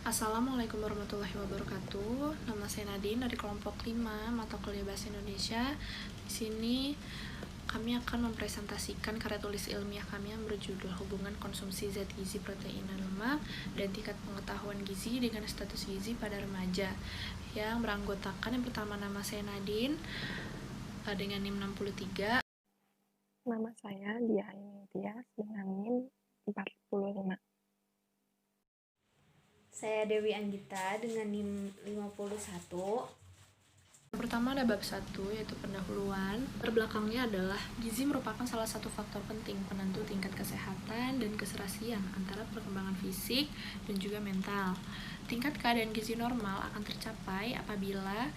Assalamualaikum warahmatullahi wabarakatuh. Nama saya Nadine dari kelompok 5 mata kuliah Bahasa Indonesia. Di sini kami akan mempresentasikan karya tulis ilmiah kami yang berjudul Hubungan Konsumsi Zat Gizi, Protein, dan Lemak dan Tingkat Pengetahuan Gizi dengan Status Gizi pada Remaja, yang beranggotakan yang pertama nama saya Nadine dengan NIM 63. Nama saya Dia Tias dengan NIM 45. Saya Dewi Anggita dengan NIM 51. Yang pertama ada bab 1, yaitu pendahuluan. Terbelakangnya adalah gizi merupakan salah satu faktor penting penentu tingkat kesehatan dan keserasian antara perkembangan fisik dan juga mental. Tingkat keadaan gizi normal akan tercapai apabila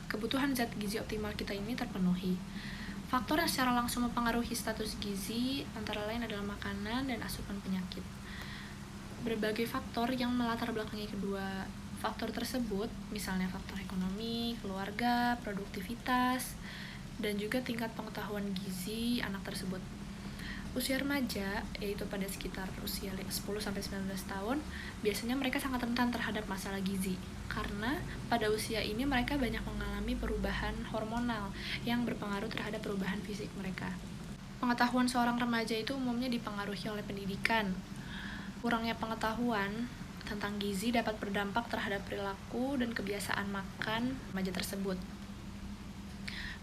kebutuhan zat gizi optimal kita ini terpenuhi. Faktor yang secara langsung mempengaruhi status gizi antara lain adalah makanan dan asupan penyakit. Berbagai faktor yang melatar belakangi kedua faktor tersebut, misalnya faktor ekonomi, keluarga, produktivitas, dan juga tingkat pengetahuan gizi anak tersebut. Usia remaja, yaitu pada sekitar usia 10-19 tahun, biasanya mereka sangat rentan terhadap masalah gizi, karena pada usia ini mereka banyak mengalami perubahan hormonal yang berpengaruh terhadap perubahan fisik mereka. Pengetahuan seorang remaja itu umumnya dipengaruhi oleh pendidikan. Kurangnya pengetahuan tentang gizi dapat berdampak terhadap perilaku dan kebiasaan makan remaja tersebut.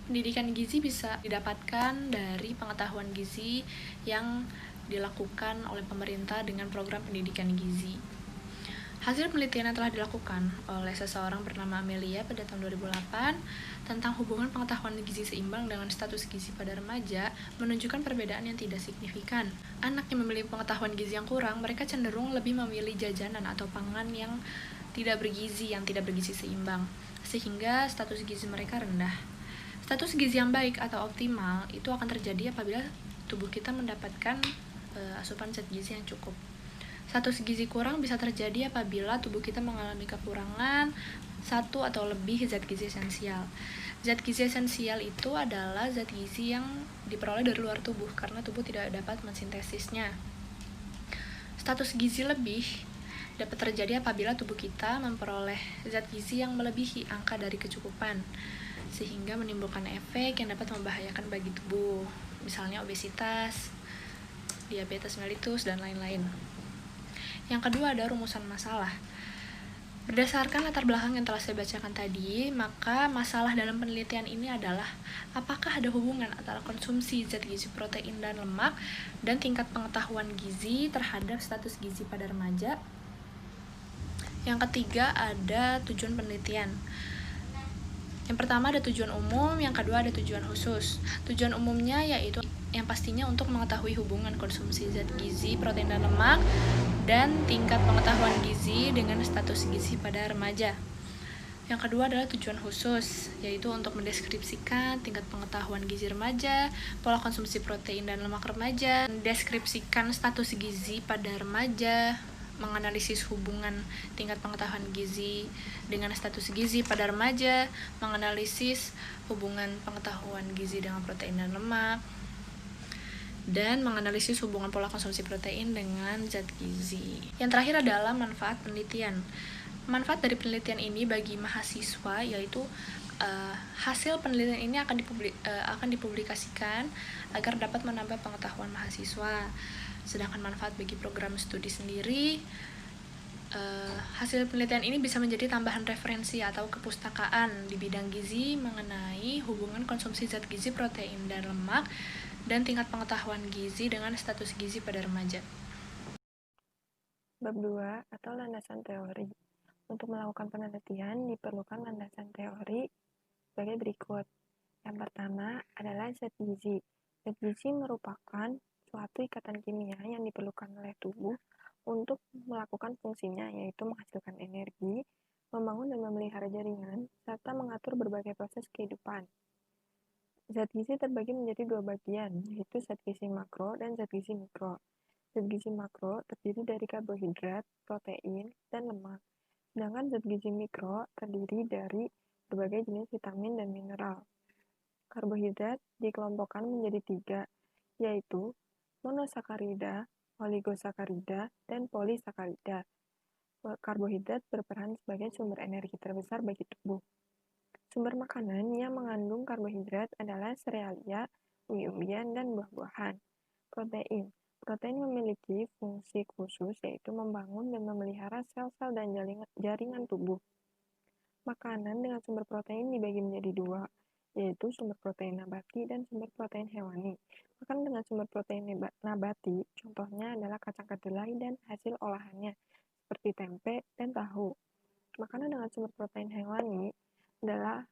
Pendidikan gizi bisa didapatkan dari pengetahuan gizi yang dilakukan oleh pemerintah dengan program pendidikan gizi. Hasil penelitian yang telah dilakukan oleh seseorang bernama Amelia pada tahun 2008 tentang hubungan pengetahuan gizi seimbang dengan status gizi pada remaja menunjukkan perbedaan yang tidak signifikan. Anak yang memiliki pengetahuan gizi yang kurang, mereka cenderung lebih memilih jajanan atau pangan yang tidak bergizi seimbang, sehingga status gizi mereka rendah. Status gizi yang baik atau optimal itu akan terjadi apabila tubuh kita mendapatkan asupan zat gizi yang cukup. Status gizi kurang bisa terjadi apabila tubuh kita mengalami kekurangan satu atau lebih zat gizi esensial. Zat gizi esensial itu adalah zat gizi yang diperoleh dari luar tubuh karena tubuh tidak dapat mensintesisnya. Status gizi lebih dapat terjadi apabila tubuh kita memperoleh zat gizi yang melebihi angka dari kecukupan, sehingga menimbulkan efek yang dapat membahayakan bagi tubuh, misalnya obesitas, diabetes mellitus, dan lain-lain. Yang kedua ada rumusan masalah. Berdasarkan latar belakang yang telah saya bacakan tadi, maka masalah dalam penelitian ini adalah apakah ada hubungan antara konsumsi zat gizi, protein, dan lemak dan tingkat pengetahuan gizi terhadap status gizi pada remaja. Yang ketiga ada tujuan penelitian. Yang pertama ada tujuan umum, yang kedua ada tujuan khusus. Tujuan umumnya yaitu yang pastinya untuk mengetahui hubungan konsumsi zat gizi, protein, dan lemak dan tingkat pengetahuan gizi dengan status gizi pada remaja. Yang kedua adalah tujuan khusus, yaitu untuk mendeskripsikan tingkat pengetahuan gizi remaja, pola konsumsi protein dan lemak remaja, mendeskripsikan status gizi pada remaja, menganalisis hubungan tingkat pengetahuan gizi dengan status gizi pada remaja, menganalisis hubungan pengetahuan gizi dengan protein dan lemak, dan menganalisis hubungan pola konsumsi protein dengan zat gizi. Yang terakhir adalah manfaat penelitian. Manfaat dari penelitian ini bagi mahasiswa yaitu hasil penelitian ini akan dipublikasikan agar dapat menambah pengetahuan mahasiswa. Sedangkan manfaat bagi program studi sendiri, hasil penelitian ini bisa menjadi tambahan referensi atau kepustakaan di bidang gizi mengenai hubungan konsumsi zat gizi, protein, dan lemak dan tingkat pengetahuan gizi dengan status gizi pada remaja. Bab 2 atau landasan teori. Untuk melakukan penelitian diperlukan landasan teori sebagai berikut. Yang pertama adalah zat gizi. Zat gizi merupakan suatu ikatan kimia yang diperlukan oleh tubuh untuk melakukan fungsinya, yaitu menghasilkan energi, membangun dan memelihara jaringan, serta mengatur berbagai proses kehidupan. Zat gizi terbagi menjadi dua bagian, yaitu zat gizi makro dan zat gizi mikro. Zat gizi makro terdiri dari karbohidrat, protein, dan lemak. Sedangkan zat gizi mikro terdiri dari berbagai jenis vitamin dan mineral. Karbohidrat dikelompokkan menjadi 3, yaitu monosakarida, oligosakarida, dan polisakarida. karbohidrat berperan sebagai sumber energi terbesar bagi tubuh. Sumber makanan yang mengandung karbohidrat adalah serealia, umbi-umbian, dan buah-buahan. Protein. Protein memiliki fungsi khusus yaitu membangun dan memelihara sel-sel dan jaringan tubuh. Makanan dengan sumber protein dibagi menjadi dua, yaitu sumber protein nabati dan sumber protein hewani. Makanan dengan sumber protein nabati, contohnya adalah kacang kedelai dan hasil olahannya, seperti tempe dan tahu. Makanan dengan sumber protein hewani adalah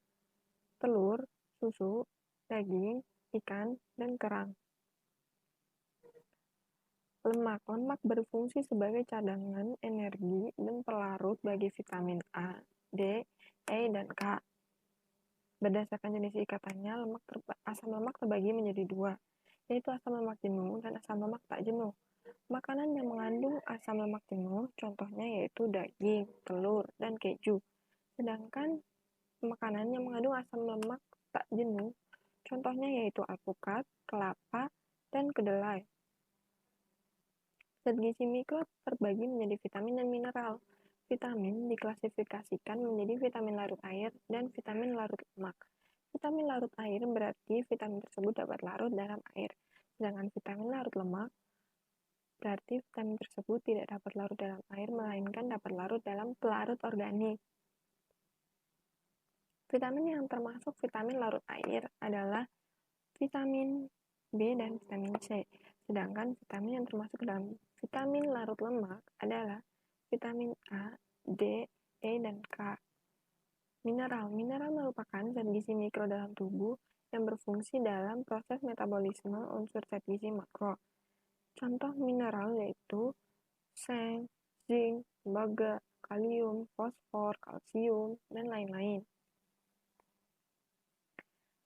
telur, susu, daging, ikan, dan kerang. Lemak. Lemak berfungsi sebagai cadangan energi dan pelarut bagi vitamin A, D, E, dan K. Berdasarkan jenis ikatannya, asam lemak terbagi menjadi dua, yaitu asam lemak jenuh dan asam lemak tak jenuh. Makanan yang mengandung asam lemak jenuh, contohnya yaitu daging, telur, dan keju. Sedangkan makanan yang mengandung asam lemak tak jenuh, contohnya yaitu alpukat, kelapa, dan kedelai. Zat gizi mikro terbagi menjadi vitamin dan mineral. Vitamin diklasifikasikan menjadi vitamin larut air dan vitamin larut lemak. Vitamin larut air berarti vitamin tersebut dapat larut dalam air, sedangkan vitamin larut lemak berarti vitamin tersebut tidak dapat larut dalam air, melainkan dapat larut dalam pelarut organik. Vitamin yang termasuk vitamin larut air adalah vitamin B dan vitamin C, sedangkan vitamin yang termasuk dalam vitamin larut lemak adalah vitamin A, D, E, dan K. Mineral. Mineral merupakan zat gizi mikro dalam tubuh yang berfungsi dalam proses metabolisme unsur zat gizi makro. Contoh mineral yaitu seng, zinc, tembaga, kalium, fosfor, kalsium, dan lain-lain.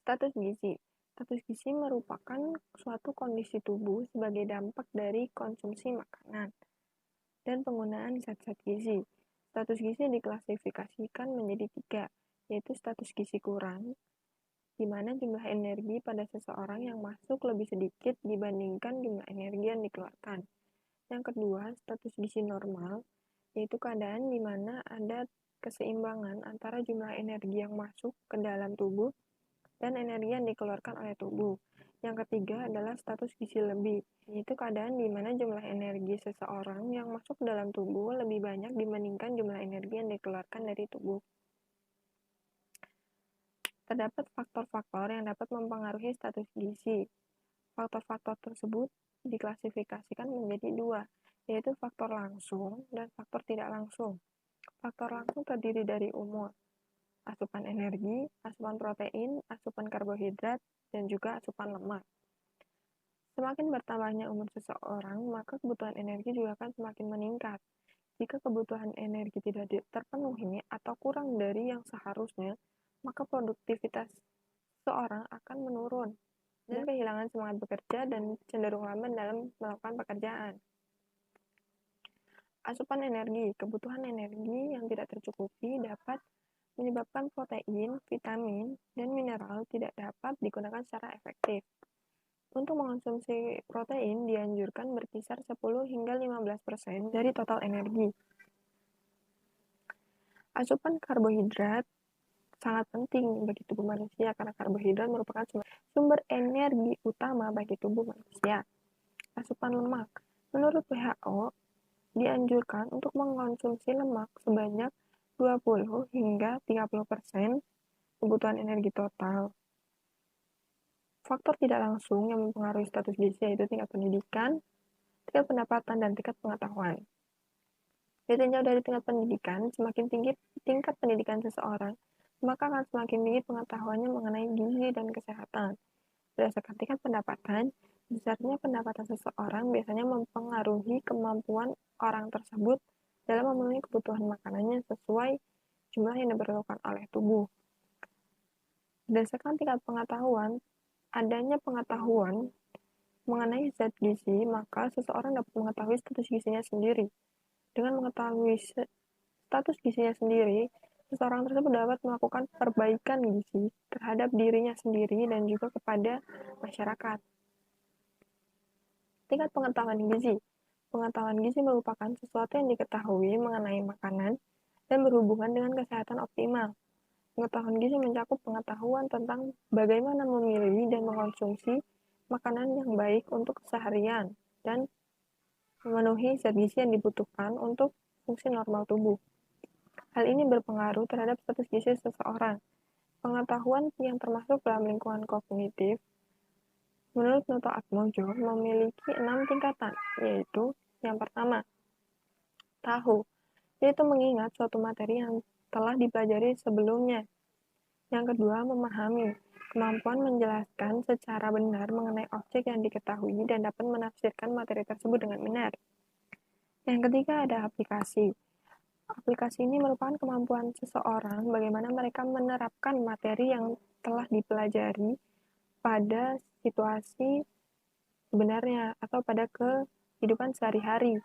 Status gizi. Status gizi merupakan suatu kondisi tubuh sebagai dampak dari konsumsi makanan dan penggunaan zat-zat gizi. Status gizi diklasifikasikan menjadi tiga, yaitu status gizi kurang, di mana jumlah energi pada seseorang yang masuk lebih sedikit dibandingkan jumlah energi yang dikeluarkan. Yang kedua, status gizi normal, yaitu keadaan di mana ada keseimbangan antara jumlah energi yang masuk ke dalam tubuh dan energi yang dikeluarkan oleh tubuh. Yang ketiga adalah status gizi lebih, yaitu keadaan di mana jumlah energi seseorang yang masuk ke dalam tubuh lebih banyak dibandingkan jumlah energi yang dikeluarkan dari tubuh. Terdapat faktor-faktor yang dapat mempengaruhi status gizi. Faktor-faktor tersebut diklasifikasikan menjadi dua, yaitu faktor langsung dan faktor tidak langsung. Faktor langsung terdiri dari umur, asupan energi, asupan protein, asupan karbohidrat, dan juga asupan lemak. Semakin bertambahnya umur seseorang, maka kebutuhan energi juga akan semakin meningkat. Jika kebutuhan energi tidak terpenuhi atau kurang dari yang seharusnya, maka produktivitas seseorang akan menurun dan kehilangan semangat bekerja dan cenderung lamban dalam melakukan pekerjaan. Asupan energi. Kebutuhan energi yang tidak tercukupi dapat menyebabkan protein, vitamin, dan mineral tidak dapat digunakan secara efektif. Untuk mengonsumsi protein dianjurkan berkisar 10 hingga 15% dari total energi. Asupan karbohidrat sangat penting bagi tubuh manusia karena karbohidrat merupakan sumber energi utama bagi tubuh manusia. Asupan lemak. Menurut WHO, dianjurkan untuk mengkonsumsi lemak sebanyak 20 hingga 30% kebutuhan energi total. Faktor tidak langsung yang mempengaruhi status gizi yaitu tingkat pendidikan, tingkat pendapatan, dan tingkat pengetahuan. Ditinjau dari tingkat pendidikan, semakin tinggi tingkat pendidikan seseorang, maka akan semakin tinggi pengetahuannya mengenai gizi dan kesehatan. Berdasarkan tingkat pendapatan, besarnya pendapatan seseorang biasanya mempengaruhi kemampuan orang tersebut dalam memenuhi kebutuhan makanannya sesuai jumlah yang diperlukan oleh tubuh. Berdasarkan tingkat pengetahuan, adanya pengetahuan mengenai zat gizi, maka seseorang dapat mengetahui status gizinya sendiri. Dengan mengetahui status gizinya sendiri, seseorang tersebut dapat melakukan perbaikan gizi terhadap dirinya sendiri dan juga kepada masyarakat. Tingkat pengetahuan gizi. Pengetahuan gizi merupakan sesuatu yang diketahui mengenai makanan dan berhubungan dengan kesehatan optimal. Pengetahuan gizi mencakup pengetahuan tentang bagaimana memilih dan mengkonsumsi makanan yang baik untuk keseharian dan memenuhi zat gizi yang dibutuhkan untuk fungsi normal tubuh. Hal ini berpengaruh terhadap status gizi seseorang. Pengetahuan yang termasuk dalam lingkungan kognitif, menurut Noto Atmojo, memiliki 6 tingkatan, yaitu yang pertama, tahu, yaitu mengingat suatu materi yang telah dipelajari sebelumnya. Yang kedua, memahami, kemampuan menjelaskan secara benar mengenai objek yang diketahui dan dapat menafsirkan materi tersebut dengan benar. Yang ketiga, ada aplikasi. Aplikasi ini merupakan kemampuan seseorang bagaimana mereka menerapkan materi yang telah dipelajari pada situasi sebenarnya atau pada kehidupan sehari-hari.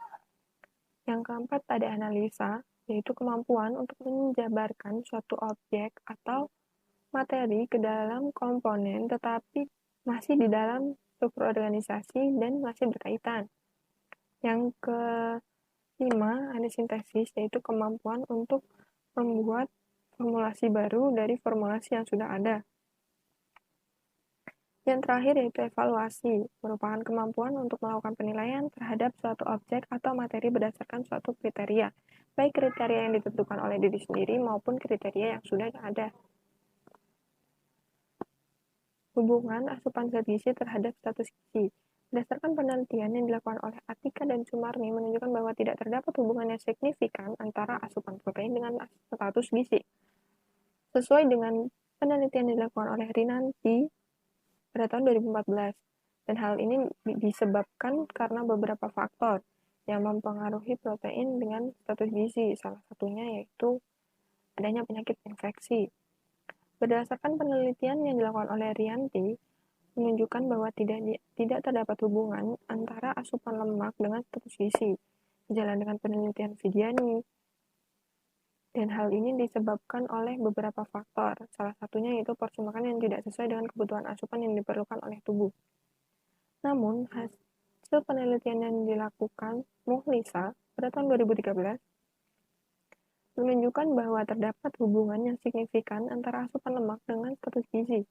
Yang keempat, ada analisa, yaitu kemampuan untuk menjabarkan suatu objek atau materi ke dalam komponen tetapi masih di dalam struktur organisasi dan masih berkaitan. Yang kelima, ada sintesis, yaitu kemampuan untuk membuat formulasi baru dari formulasi yang sudah ada. Yang terakhir yaitu evaluasi, merupakan kemampuan untuk melakukan penilaian terhadap suatu objek atau materi berdasarkan suatu kriteria, baik kriteria yang ditentukan oleh diri sendiri maupun kriteria yang sudah ada. Hubungan asupan zat gizi terhadap status gizi. Berdasarkan penelitian yang dilakukan oleh Atika dan Sumarni menunjukkan bahwa tidak terdapat hubungan yang signifikan antara asupan protein dengan status gizi. Sesuai dengan penelitian yang dilakukan oleh Rinanti pada tahun 2014. Dan hal ini disebabkan karena beberapa faktor yang mempengaruhi protein dengan status gizi. Salah satunya yaitu adanya penyakit infeksi. Berdasarkan penelitian yang dilakukan oleh Rianti, menunjukkan bahwa tidak terdapat hubungan antara asupan lemak dengan status gizi. Sejalan dengan penelitian Vidiani, dan hal ini disebabkan oleh beberapa faktor, salah satunya yaitu porsi makan yang tidak sesuai dengan kebutuhan asupan yang diperlukan oleh tubuh. Namun, hasil penelitian yang dilakukan Muhlisa pada tahun 2013 menunjukkan bahwa terdapat hubungan yang signifikan antara asupan lemak dengan status gizi.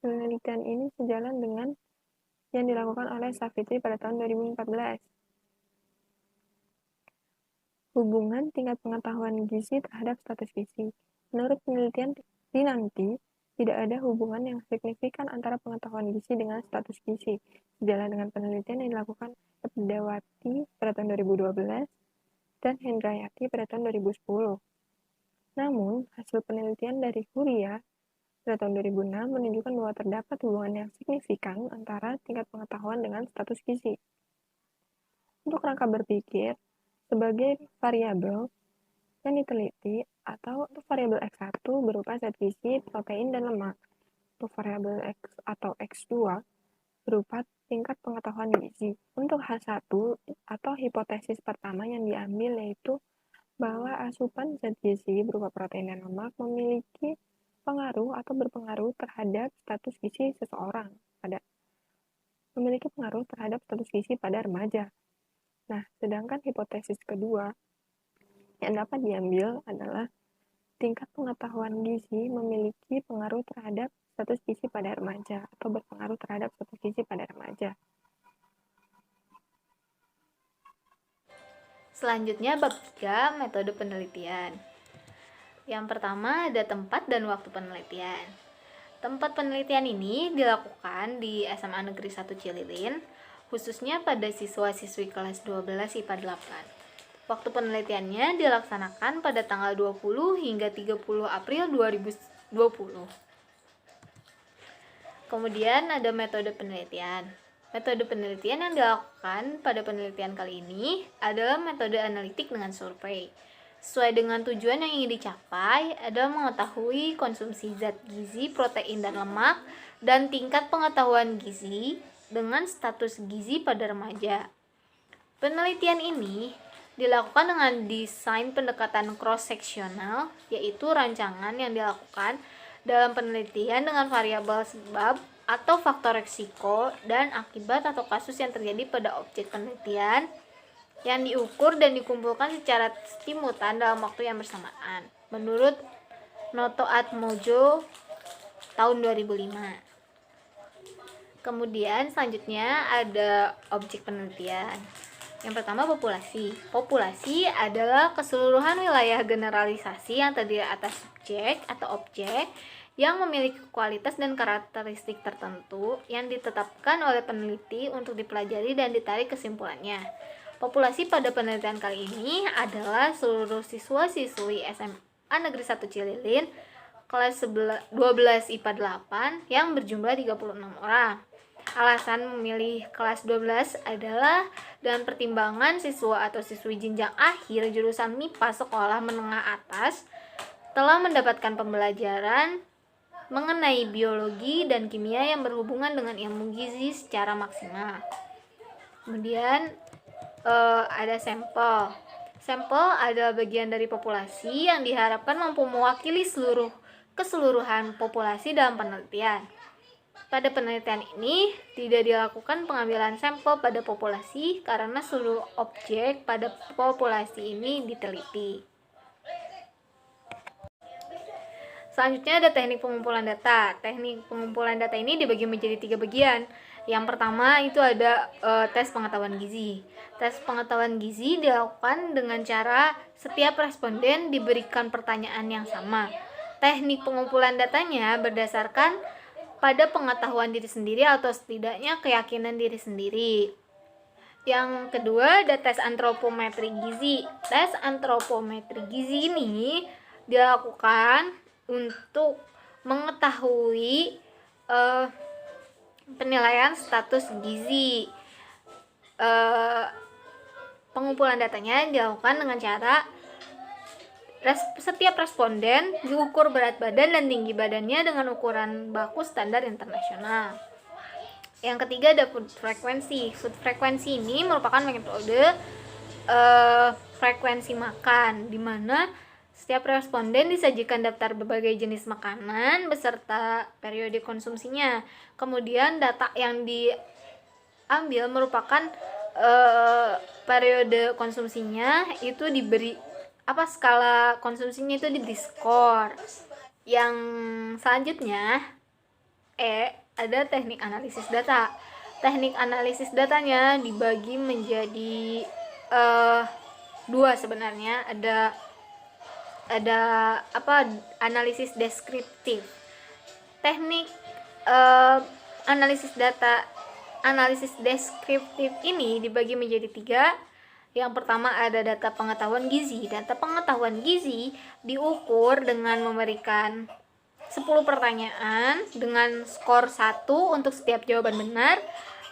Penelitian ini sejalan dengan yang dilakukan oleh Savitri pada tahun 2014. Hubungan tingkat pengetahuan gizi terhadap status gizi. Menurut penelitian Rinanti, tidak ada hubungan yang signifikan antara pengetahuan gizi dengan status gizi, sejalan dengan penelitian yang dilakukan Epdawati pada tahun 2012 dan Hendrayati pada tahun 2010. Namun, hasil penelitian dari Huria pada tahun 2006 menunjukkan bahwa terdapat hubungan yang signifikan antara tingkat pengetahuan dengan status gizi. Untuk rangka berpikir, sebagai variabel yang diteliti atau untuk variabel X1 berupa zat gizi, protein, dan lemak. Untuk variabel X atau X2 berupa tingkat pengetahuan gizi. Untuk H1 atau hipotesis pertama yang diambil yaitu bahwa asupan zat gizi berupa protein dan lemak memiliki pengaruh atau berpengaruh terhadap status gizi seseorang pada remaja. Nah, sedangkan hipotesis kedua yang dapat diambil adalah tingkat pengetahuan gizi memiliki pengaruh terhadap status gizi pada remaja atau berpengaruh terhadap status gizi pada remaja. Selanjutnya bab 3, metode penelitian. Yang pertama ada tempat dan waktu penelitian. Tempat penelitian ini dilakukan di SMA Negeri 1 Cililin, khususnya pada siswa-siswi kelas 12 IPA 8. Waktu penelitiannya dilaksanakan pada tanggal 20 hingga 30 April 2020. Kemudian ada metode penelitian. Metode penelitian yang dilakukan pada penelitian kali ini adalah metode analitik dengan survei. Sesuai dengan tujuan yang ingin dicapai adalah mengetahui konsumsi zat gizi, protein, dan lemak, dan tingkat pengetahuan gizi dengan status gizi pada remaja. Penelitian ini dilakukan dengan desain pendekatan cross-seksional, yaitu rancangan yang dilakukan dalam penelitian dengan variabel sebab atau faktor resiko dan akibat atau kasus yang terjadi pada objek penelitian yang diukur dan dikumpulkan secara simultan dalam waktu yang bersamaan menurut Noto Atmojo tahun 2005. Kemudian selanjutnya ada objek penelitian. Yang pertama populasi. Populasi adalah keseluruhan wilayah generalisasi yang terdiri atas subjek atau objek yang memiliki kualitas dan karakteristik tertentu yang ditetapkan oleh peneliti untuk dipelajari dan ditarik kesimpulannya. Populasi pada penelitian kali ini adalah seluruh siswa-siswi SMA Negeri 1 Cililin kelas 12 IPA 8 yang berjumlah 36 orang. Alasan memilih kelas 12 adalah dengan pertimbangan siswa atau siswi jenjang akhir jurusan MIPA sekolah menengah atas telah mendapatkan pembelajaran mengenai biologi dan kimia yang berhubungan dengan ilmu gizi secara maksimal. Kemudian ada sampel. Sampel adalah bagian dari populasi yang diharapkan mampu mewakili keseluruhan populasi dalam penelitian. Pada penelitian ini tidak dilakukan pengambilan sampel pada populasi karena seluruh objek pada populasi ini diteliti. Selanjutnya ada teknik pengumpulan data. Teknik pengumpulan data ini dibagi menjadi 3 bagian. Yang pertama itu ada tes pengetahuan gizi. Tes pengetahuan gizi dilakukan dengan cara setiap responden diberikan pertanyaan yang sama. Teknik pengumpulan datanya berdasarkan pada pengetahuan diri sendiri atau setidaknya keyakinan diri sendiri. Yang kedua ada tes antropometri gizi. Tes antropometri gizi ini dilakukan untuk mengetahui penilaian status gizi. Pengumpulan datanya dilakukan dengan cara setiap responden diukur berat badan dan tinggi badannya dengan ukuran baku standar internasional. Yang ketiga ada food frequency. Food frequency ini merupakan metode frekuensi makan, di mana setiap responden disajikan daftar berbagai jenis makanan beserta periode konsumsinya. Kemudian data yang diambil merupakan periode konsumsinya itu diberi skala konsumsinya itu diberi skor. Yang selanjutnya ada teknik analisis data. Teknik analisis datanya dibagi menjadi 2 sebenarnya. Ada analisis deskriptif. Teknik analisis deskriptif ini dibagi menjadi 3. Yang pertama ada data pengetahuan gizi. Data pengetahuan gizi diukur dengan memberikan 10 pertanyaan dengan skor 1 untuk setiap jawaban benar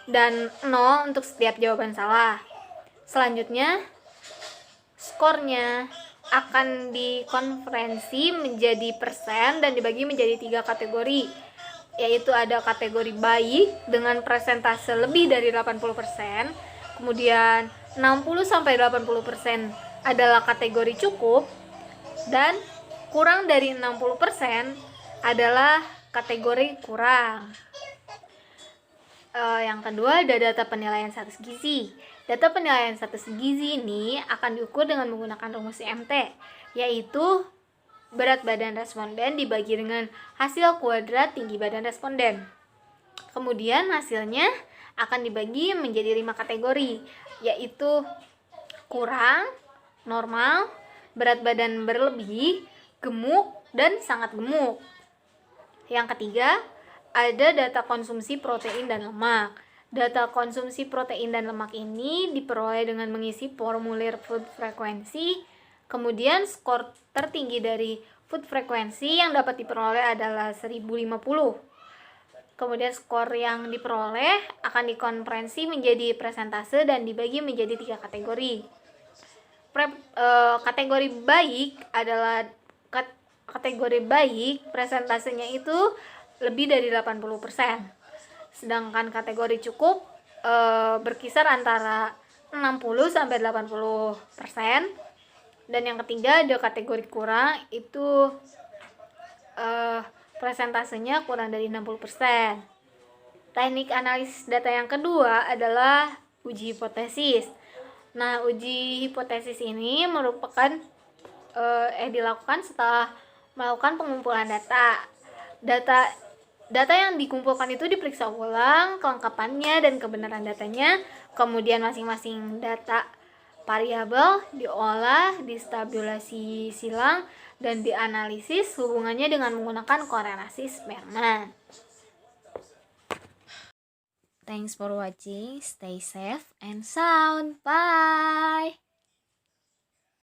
dan 0 untuk setiap jawaban salah. Selanjutnya, skornya akan dikonversi menjadi persen dan dibagi menjadi 3 kategori, yaitu ada kategori baik dengan persentase lebih dari 80%, kemudian 60-80% adalah kategori cukup, dan kurang dari 60% adalah kategori kurang. Yang kedua ada data penilaian status gizi. Data penilaian status gizi ini akan diukur dengan menggunakan rumus IMT, yaitu berat badan responden dibagi dengan hasil kuadrat tinggi badan responden. Kemudian hasilnya akan dibagi menjadi 5 kategori, yaitu kurang, normal, berat badan berlebih, gemuk, dan sangat gemuk. Yang ketiga, ada data konsumsi protein dan lemak. Data konsumsi protein dan lemak ini diperoleh dengan mengisi formulir food frequency. Kemudian skor tertinggi dari food frequency yang dapat diperoleh adalah 1050. Kemudian skor yang diperoleh akan dikonversi menjadi persentase dan dibagi menjadi 3 kategori. Kategori baik adalah kategori baik, presentasenya itu lebih dari 80%. Sedangkan kategori cukup berkisar antara 60-80%. Dan yang ketiga ada kategori kurang, itu presentasenya kurang dari 60%. Teknik analisis data yang kedua adalah uji hipotesis. Nah, uji hipotesis ini merupakan dilakukan setelah melakukan pengumpulan data. Data yang dikumpulkan itu diperiksa ulang kelengkapannya dan kebenaran datanya. Kemudian masing-masing data variabel diolah, distabulasi silang, dan dianalisis hubungannya dengan menggunakan korelasi Spearman. Thanks for watching. Stay safe and sound. Bye.